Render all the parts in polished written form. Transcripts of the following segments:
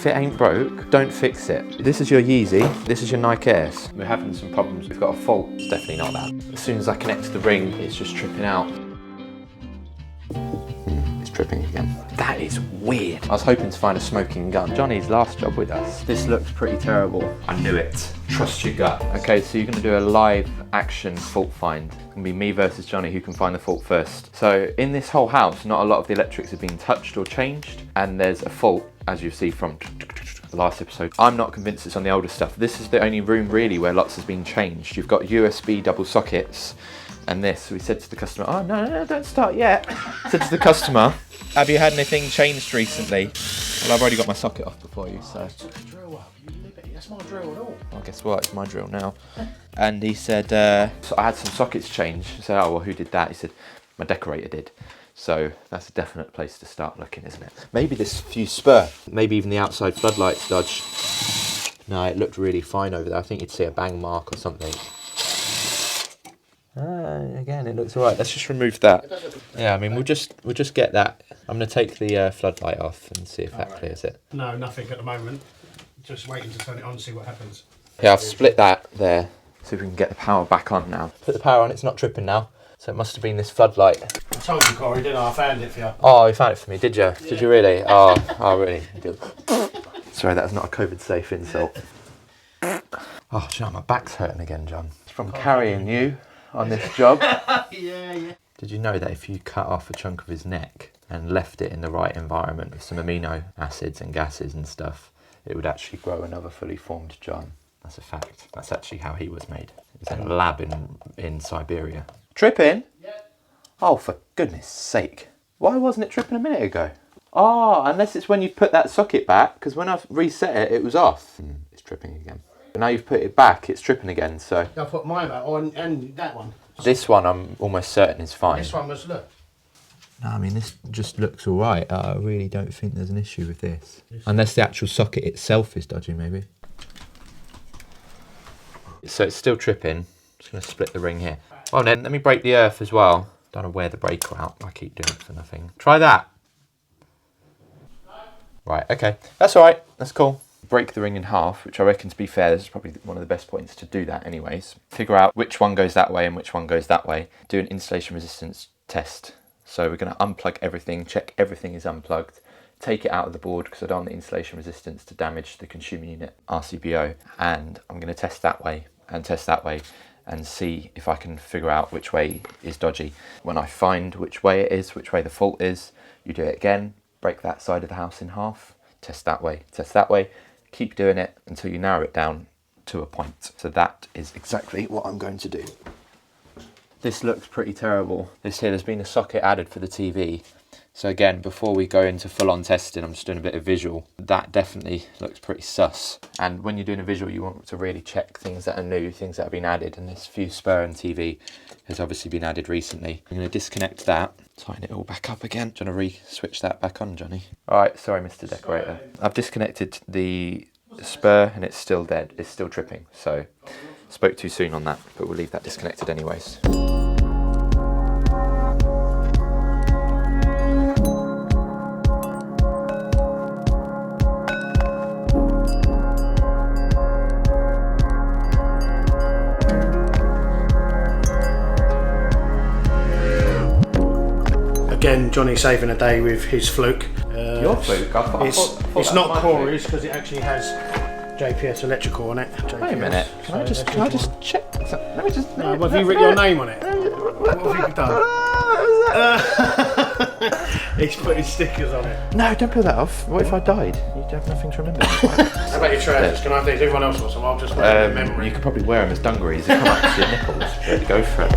If it ain't broke, don't fix it. This is your Yeezy, this is your Nike Airs. We're having some problems, we've got a fault. It's definitely not that. As soon as I connect to the ring, it's just tripping out. It's tripping again. That is weird. I was hoping to find a smoking gun. Johnny's last job with us. This looks pretty terrible. I knew it. Trust your gut. Okay, so you're gonna do a live action fault find. It's gonna be me versus Johnny, who can find the fault first. So in this whole house, not a lot of the electrics have been touched or changed, and there's a fault, as you see from the last episode. I'm not convinced it's on the older stuff. This is the only room really where lots has been changed. You've got USB double sockets and this. We said to the customer, oh no, don't start yet. Said to the customer, have you had anything changed recently? Well, I've already got my socket off before you, so. That's my drill and all. Well, guess what, it's my drill now. And he said, so I had some sockets changed. I said, oh, well, who did that? He said, my decorator did. So that's a definite place to start looking, isn't it? Maybe this fuse spur, maybe even the outside floodlights dodge. No, it looked really fine over there. I think you'd see a bang mark or something. Again, it looks all right. Let's just remove that. Yeah, I mean, we'll just get that. I'm going to take the floodlight off and see if that clears it. No, nothing at the moment. Just waiting to turn it on and see what happens. Yeah, I've split that there, so we can get the power back on now. Put the power on, it's not tripping now. So it must have been this floodlight. I told you, Cory, didn't I? I found it for you. Oh, you found it for me, did you? Yeah. Did you really? Oh, really? Sorry, that's not a COVID-safe insult. Oh, John, my back's hurting again, John. It's from carrying you on this job. Yeah. Did you know that if you cut off a chunk of his neck and left it in the right environment with some amino acids and gases and stuff, it would actually grow another fully formed John? That's a fact. That's actually how he was made. It was in a lab in Siberia. Tripping? Yeah. Oh, for goodness sake. Why wasn't it tripping a minute ago? Oh, unless it's when you've put that socket back, because when I've reset it, it was off. It's tripping again. But now you've put it back, it's tripping again, so. I put mine back on and that one. This one I'm almost certain is fine. This one was, look. No, I mean, this just looks all right. I really don't think there's an issue with this. Unless the actual socket itself is dodgy, maybe. So it's still tripping. I'm just going to split the ring here. Well then, let me break the earth as well. Don't want to wear the breaker out. I keep doing it for nothing. Try that. Right, okay. That's all right. That's cool. Break the ring in half, which I reckon, to be fair, this is probably one of the best points to do that anyways. Figure out which one goes that way and which one goes that way. Do an installation resistance test. So we're going to unplug everything, check everything is unplugged, take it out of the board because I don't want the installation resistance to damage the consumer unit RCBO, and I'm going to test that way and test that way and see if I can figure out which way is dodgy. When I find which way it is, which way the fault is, you do it again, break that side of the house in half, test that way, keep doing it until you narrow it down to a point. So that is exactly what I'm going to do. This looks pretty terrible. This here, there's been a socket added for the TV. So again, before we go into full-on testing, I'm just doing a bit of visual. That definitely looks pretty sus. And when you're doing a visual, you want to really check things that are new, things that have been added. And this fuse spur and TV has obviously been added recently. I'm going to disconnect that, tighten it all back up again. Do you want to re-switch that back on, Johnny? All right, sorry, Mr. Decorator. I've disconnected the spur and it's still dead. It's still tripping. So spoke too soon on that, but we'll leave that disconnected anyways. Again, Johnny saving a day with his fluke. Your fluke? It's not Cory's because it actually has JPS electrical on it. JPS. Wait a minute. Can I just check? Let me just. Have you written your name on it? What have you done? He's putting stickers on it. No, don't peel that off. What if I died? You'd have nothing to remember. How about your trousers? Can I have these? Everyone else wants them. I'll just wear them in memory. You could probably wear them as dungarees. They come up to your nipples. Ready to go for it.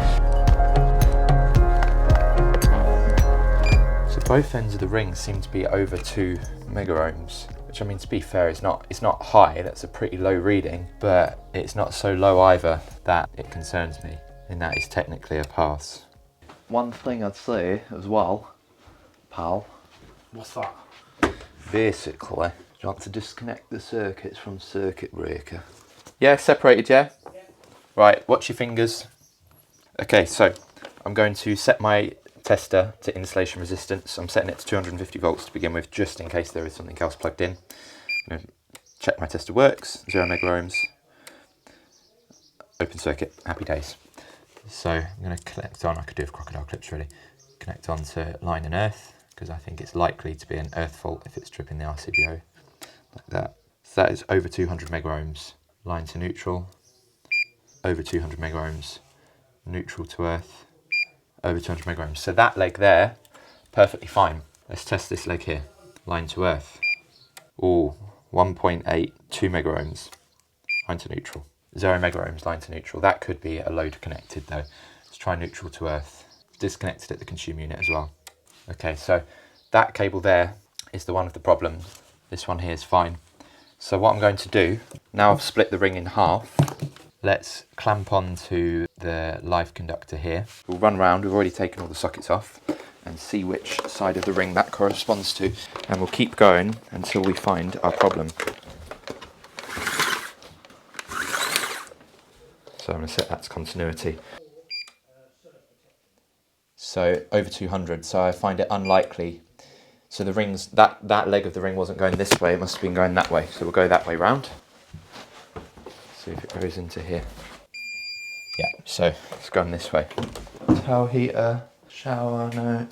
So both ends of the ring seem to be over 2 mega ohms. Which, I mean, to be fair, it's not high. That's a pretty low reading, but it's not so low either that it concerns me, and that is technically a pass. One thing I'd say as well, pal. What's that? Basically, you want to disconnect the circuits from circuit breaker. Yeah, separated, yeah? Yeah. Right, watch your fingers. Okay, so I'm going to set my tester to installation resistance. I'm setting it to 250 volts to begin with, just in case there is something else plugged in. I'm gonna check my tester works, 0 mega ohms, open circuit, happy days. So I'm going to connect on, I could do with crocodile clips really, connect on to line and earth, because I think it's likely to be an earth fault if it's tripping the RCBO, like that. So that is over 200 mega ohms, line to neutral, over 200 mega ohms, neutral to earth, over 200 mega ohms. So that leg there, perfectly fine. Let's test this leg here, line to earth. Ooh, 1.8, 2 mega ohms, line to neutral. 0 mega ohms, line to neutral. That could be a load connected though. Let's try neutral to earth. Disconnected at the consumer unit as well. Okay, so that cable there is the one with the problem. This one here is fine. So what I'm going to do, now I've split the ring in half, let's clamp onto the live conductor here. We'll run round, we've already taken all the sockets off, and see which side of the ring that corresponds to. And we'll keep going until we find our problem. So I'm going to set that to continuity. So over 200, so I find it unlikely. So the rings, that leg of the ring wasn't going this way, it must have been going that way. So we'll go that way round. See if it goes into here. Yeah, so it's going this way. Towel heater, shower, no,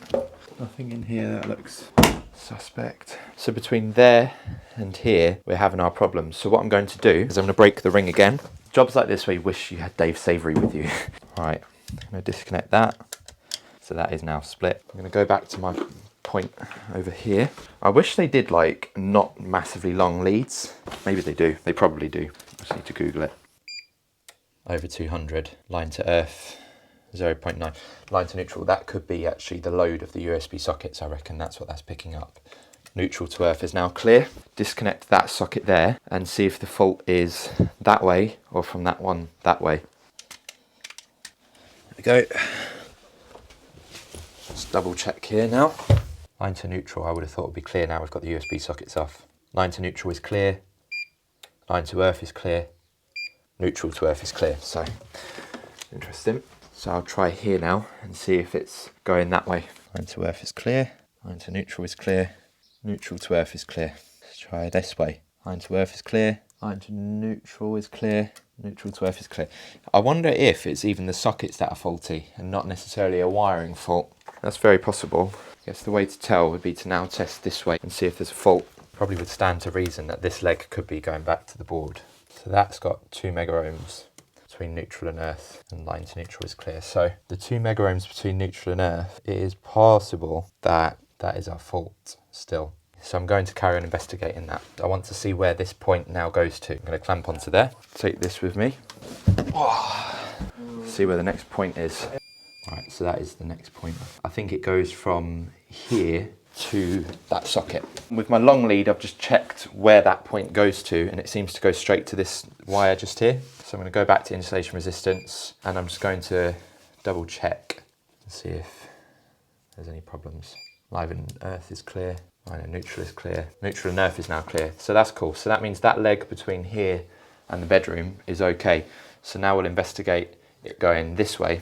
nothing in here that looks suspect. So between there and here, we're having our problems. So what I'm going to do is I'm going to break the ring again. Jobs like this where you wish you had Dave Savory with you. Right, I'm going to disconnect that. So that is now split. I'm going to go back to my point over here. I wish they did like not massively long leads. Maybe they do. They probably do. I just need to Google it. Over 200, line to earth, 0.9. Line to neutral, that could be actually the load of the USB sockets. I reckon that's what that's picking up. Neutral to earth is now clear. Disconnect that socket there and see if the fault is that way or from that one that way. There we go. Let's double check here now. Line to neutral, I would have thought would be clear now. We've got the USB sockets off. Line to neutral is clear. Line to earth is clear. Neutral to earth is clear. So, interesting. So I'll try here now and see if it's going that way. Line to earth is clear. Line to neutral is clear. Neutral to earth is clear. Let's try this way. Line to earth is clear. Line to neutral is clear. Neutral to earth is clear. I wonder if it's even the sockets that are faulty and not necessarily a wiring fault. That's very possible. I guess the way to tell would be to now test this way and see if there's a fault. Probably would stand to reason that this leg could be going back to the board. So that's got 2 mega ohms between neutral and earth, and line to neutral is clear. So the 2 mega ohms between neutral and earth, it is possible that that is our fault still. So I'm going to carry on investigating that. I want to see where this point now goes to. I'm going to clamp onto there, take this with me. See where the next point is. Right, so that is the next point. I think it goes from here to that socket. With my long lead, I've just checked where that point goes to, and it seems to go straight to this wire just here. So I'm going to go back to insulation resistance, and I'm just going to double check and see if there's any problems. Live and earth is clear. Rhino neutral is clear. Neutral and earth is now clear. So that's cool. So that means that leg between here and the bedroom is okay. So now we'll investigate it going this way.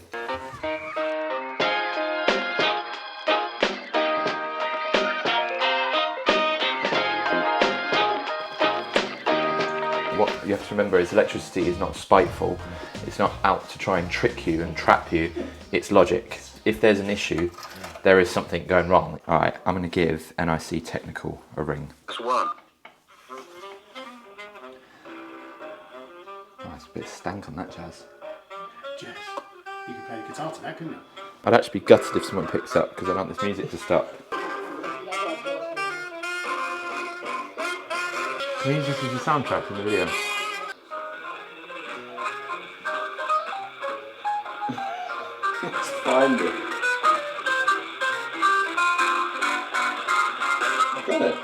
What you have to remember is electricity is not spiteful. It's not out to try and trick you and trap you. It's logic. If there's an issue, there is something going wrong. All right, I'm going to give NIC Technical a ring. That's one. Oh, there's a bit of stank on that, Jazz. Jazz, you could play the guitar to that, couldn't you? I'd actually be gutted if someone picks up because I don't want this music to stop. Can we use this as a soundtrack in the video? Let's find it. I got it.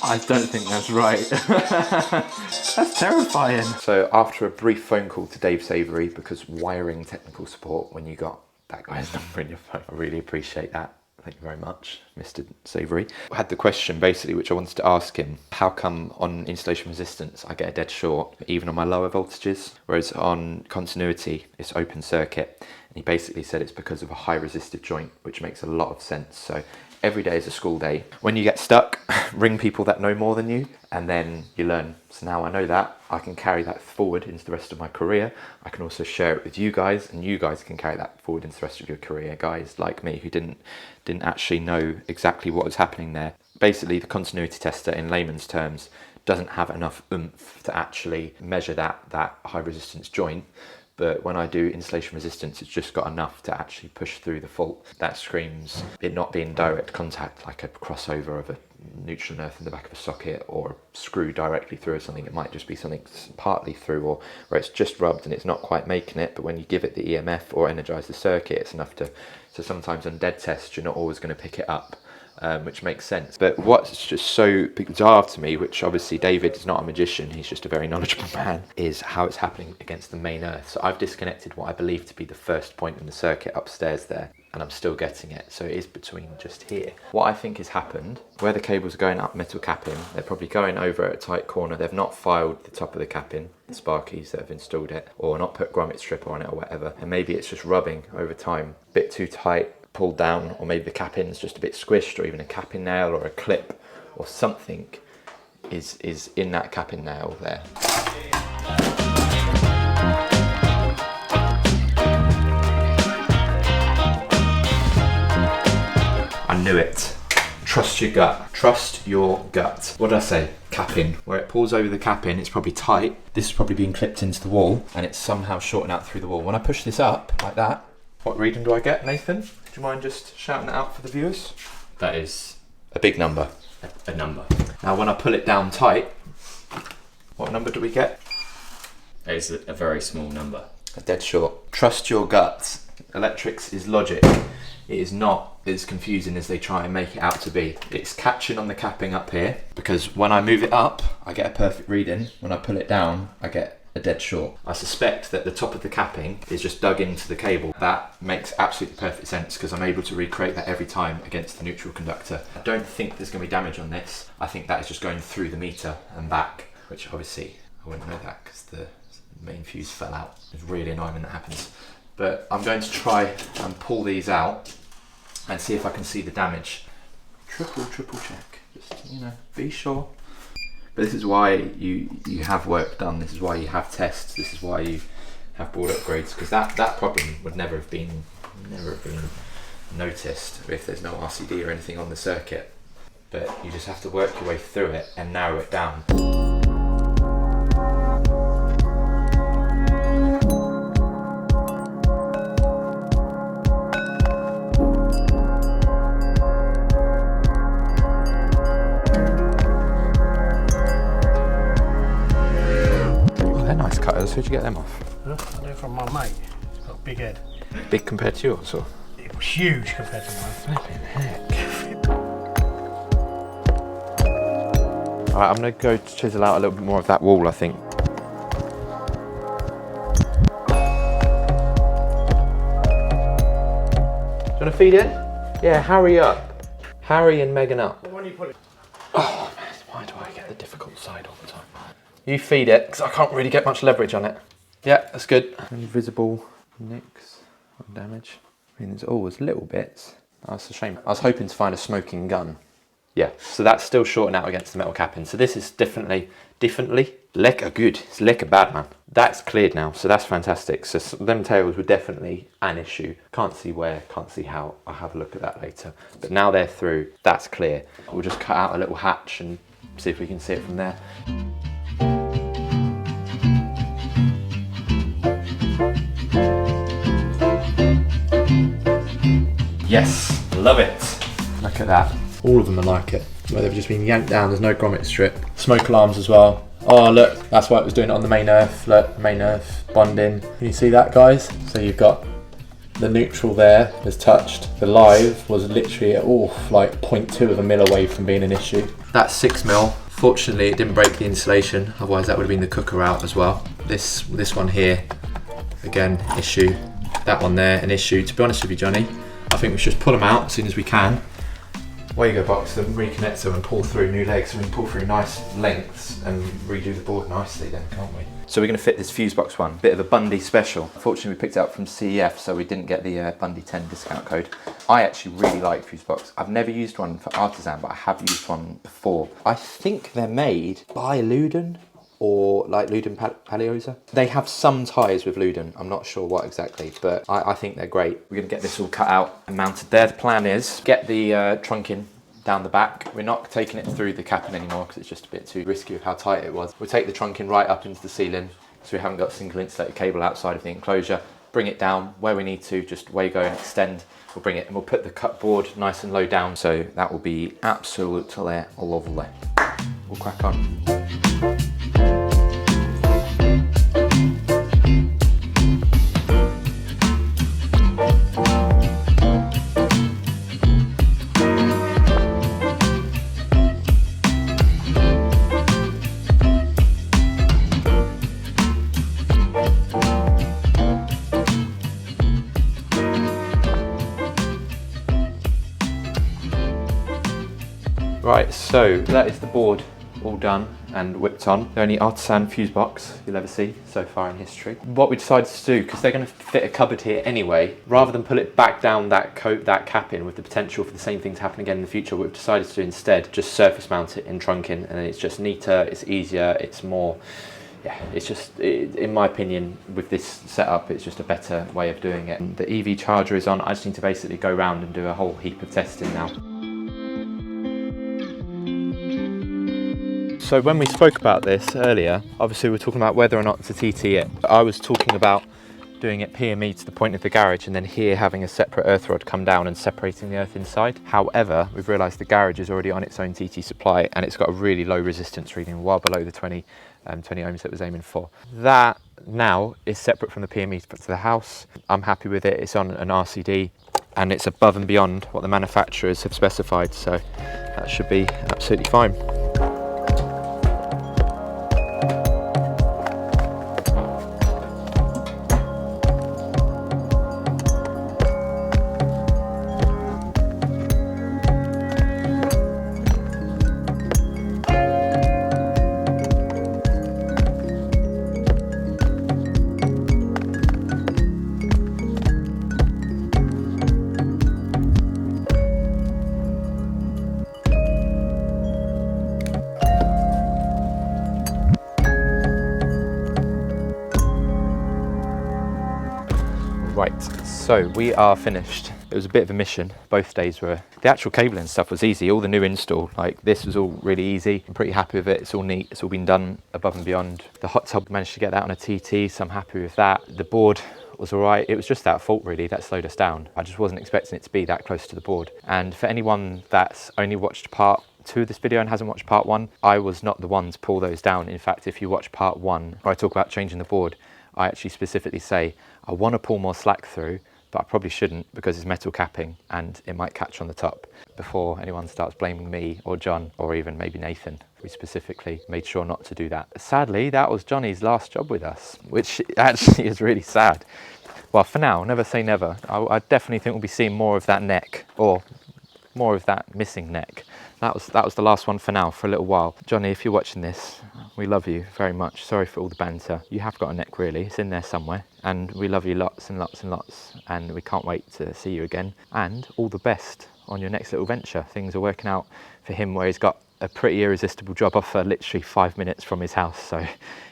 I don't think that's right. That's terrifying. So after a brief phone call to Dave Savory, because wiring technical support when you got that guy's number in your phone, I really appreciate that. Thank you very much, Mr. Savory. I had the question basically which I wanted to ask him. How come on installation resistance I get a dead short, even on my lower voltages, whereas on continuity it's open circuit? And he basically said it's because of a high resistive joint, which makes a lot of sense. So every day is a school day. When you get stuck, ring people that know more than you, and then you learn. So now I know that, I can carry that forward into the rest of my career. I can also share it with you guys, and you guys can carry that forward into the rest of your career. Guys like me who didn't actually know exactly what was happening there. Basically, the continuity tester, in layman's terms, doesn't have enough oomph to actually measure that high resistance joint. But when I do installation resistance, it's just got enough to actually push through the fault. That screams it not being direct contact, like a crossover of a neutral and earth in the back of a socket, or a screw directly through or something. It might just be something partly through, or where it's just rubbed and it's not quite making it, but when you give it the EMF or energize the circuit, it's enough to, so sometimes on dead tests, you're not always going to pick it up. Which makes sense. But what's just so bizarre to me, which obviously David is not a magician, he's just a very knowledgeable man, is how it's happening against the main earth. So I've disconnected what I believe to be the first point in the circuit upstairs there, and I'm still getting it. So it is between just here. What I think has happened, where the cables are going up metal capping, they're probably going over at a tight corner. They've not filed the top of the capping, the sparkies that have installed it, or not put grommet strip on it or whatever. And maybe it's just rubbing over time, a bit too tight, pulled down, or maybe the capping's just a bit squished, or even a capping nail or a clip or something is in that capping nail there. I knew it. Trust your gut. Trust your gut. What did I say? Capping. Where it pulls over the capping, it's probably tight. This is probably being clipped into the wall, and it's somehow shorting out through the wall. When I push this up like that, what reading do I get, Nathan? Do you mind just shouting that out for the viewers? That is a big number. a number. Now when I pull it down tight, what number do we get? That is a very small number. A dead short. Trust your gut. Electrics is logic. It is not as confusing as they try and make it out to be. It's catching on the capping up here, because when I move it up, I get a perfect reading. When I pull it down, I get a dead short. I suspect that the top of the capping is just dug into the cable. That makes absolutely perfect sense, because I'm able to recreate that every time against the neutral conductor. I don't think there's going to be damage on this. I think that is just going through the meter and back, which obviously I wouldn't know that because the main fuse fell out. It's really annoying when that happens. But I'm going to try and pull these out and see if I can see the damage. Triple check. Just, you know, be sure. But this is why you have work done. This is why you have tests. This is why you have board upgrades, because that problem would never have been noticed if there's no RCD or anything on the circuit. But you just have to work your way through it and narrow it down. Where'd you get them off? They're from my mate. He's got a big head. Big compared to yours, or? It was huge compared to mine. Flipping heck. Alright, I'm going to go chisel out a little bit more of that wall, I think. Do you want to feed in? Yeah, hurry up. Harry and Megan up. But when you put it... Oh man, why do I get the difficult side all the time? You feed it, because I can't really get much leverage on it. Yeah, that's good. Any visible nicks or damage? I mean, there's always little bits. Oh, that's a shame. I was hoping to find a smoking gun. Yeah, so that's still shorting out against the metal capping. So this is definitely lekker good. It's lekker bad, man. That's cleared now, so that's fantastic. So them tails were definitely an issue. Can't see where, can't see how. I'll have a look at that later. But now they're through, that's clear. We'll just cut out a little hatch and see if we can see it from there. Yes, love it. Look at that. All of them are like it. Where they've just been yanked down, there's no grommet strip. Smoke alarms as well. Oh look, that's why it was doing it on the main earth. Look, main earth, bonding. Can you see that, guys? So you've got the neutral there is touched. The live was literally like 0.2 of a mil away from being an issue. That's 6 mil. Fortunately, it didn't break the insulation. Otherwise that would have been the cooker out as well. This one here, again, issue. That one there, an issue. To be honest with you, Johnny, I think we should just pull them out as soon as we can Way you go, box them, reconnect them and pull through new legs, so we can pull through nice lengths and redo the board nicely then, can't we? So we're going to fit this fuse box one, bit of a Bundy special. Unfortunately we picked it up from CEF, so we didn't get the Bundy 10 discount code. I actually really like fuse box. I've never used one for Artisan, but I have used one before. I think they're made by Luden, or like Luden Palioza. They have some ties with Luden, I'm not sure what exactly, but I think they're great. We're going to get this all cut out and mounted there. The plan is get the trunk in down the back. We're not taking it through the capping anymore because it's just a bit too risky with how tight it was. We'll take the trunk in right up into the ceiling so we haven't got a single insulated cable outside of the enclosure. Bring it down where we need to, just Wago and extend. We'll bring it and we'll put the cut board nice and low down, so that will be absolutely lovely. We'll crack on. Right, so that is the board all done and whipped on. The only Artisan fuse box you'll ever see so far in history. What we decided to do, because they're going to fit a cupboard here anyway, rather than pull it back down that cap in with the potential for the same thing to happen again in the future, what we've decided to do instead, just surface mount it in trunking, and it's just neater, it's easier, it's more, yeah, it's just, in my opinion, with this setup, it's just a better way of doing it. And the EV charger is on. I just need to basically go around and do a whole heap of testing now. So when we spoke about this earlier, obviously we were talking about whether or not to TT it. I was talking about doing it PME to the point of the garage and then here having a separate earth rod come down and separating the earth inside. However, we've realised the garage is already on its own TT supply and it's got a really low resistance reading, well below the 20 ohms that it was aiming for. That now is separate from the PME to put to the house. I'm happy with it. It's on an RCD and it's above and beyond what the manufacturers have specified, so that should be absolutely fine. Right, so we are finished. It was a bit of a mission. Both days were, the actual cabling stuff was easy. All the new install, like this was all really easy. I'm pretty happy with it. It's all neat. It's all been done above and beyond. The hot tub, managed to get that on a TT, so I'm happy with that. The board was all right. It was just that fault really that slowed us down. I just wasn't expecting it to be that close to the board. And for anyone that's only watched part 2 of this video and hasn't watched part 1, I was not the one to pull those down. In fact, if you watch part 1, where I talk about changing the board, I actually specifically say, I want to pull more slack through, but I probably shouldn't because it's metal capping and it might catch on the top. Before anyone starts blaming me or John or even maybe Nathan, we specifically made sure not to do that. Sadly, that was Johnny's last job with us, which actually is really sad. Well, for now, never say never. I definitely think we'll be seeing more of that neck, or more of that missing neck. That was the last one for now, for a little while. Johnny, if you're watching this, we love you very much. Sorry for all the banter. You have got a neck really, it's in there somewhere. And we love you lots and lots and lots. And we can't wait to see you again. And all the best on your next little venture. Things are working out for him where he's got a pretty irresistible job offer literally 5 minutes from his house. So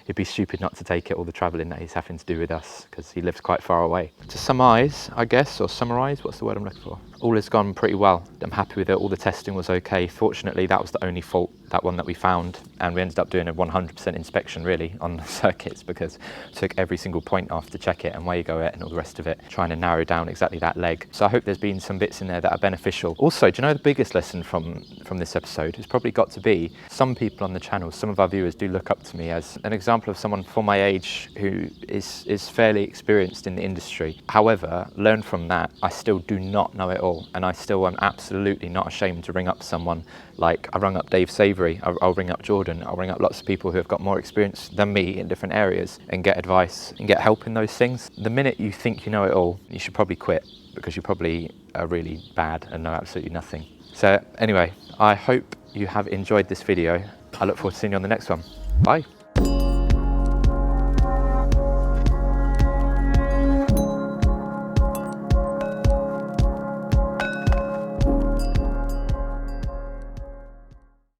it'd be stupid not to take it, all the travelling that he's having to do with us, because he lives quite far away. To summarise, I guess, or summarise, what's the word I'm looking for? All has gone pretty well. I'm happy with it. All the testing was okay. Fortunately, that was the only fault, that one that we found. And we ended up doing a 100% inspection really on the circuits, because we took every single point off to check it and Wago it and all the rest of it, trying to narrow down exactly that leg. So I hope there's been some bits in there that are beneficial. Also, do you know the biggest lesson from this episode has probably got to be, some people on the channel, some of our viewers do look up to me as an example of someone for my age who is fairly experienced in the industry. However, learn from that, I still do not know it all. And I still am absolutely not ashamed to ring up someone like I rung up Dave Savory, I'll ring up Jordan, I'll ring up lots of people who have got more experience than me in different areas and get advice and get help in those things. The minute you think you know it all, you should probably quit, because you probably are really bad and know absolutely nothing. So anyway, I hope you have enjoyed this video. I look forward to seeing you on the next one. Bye.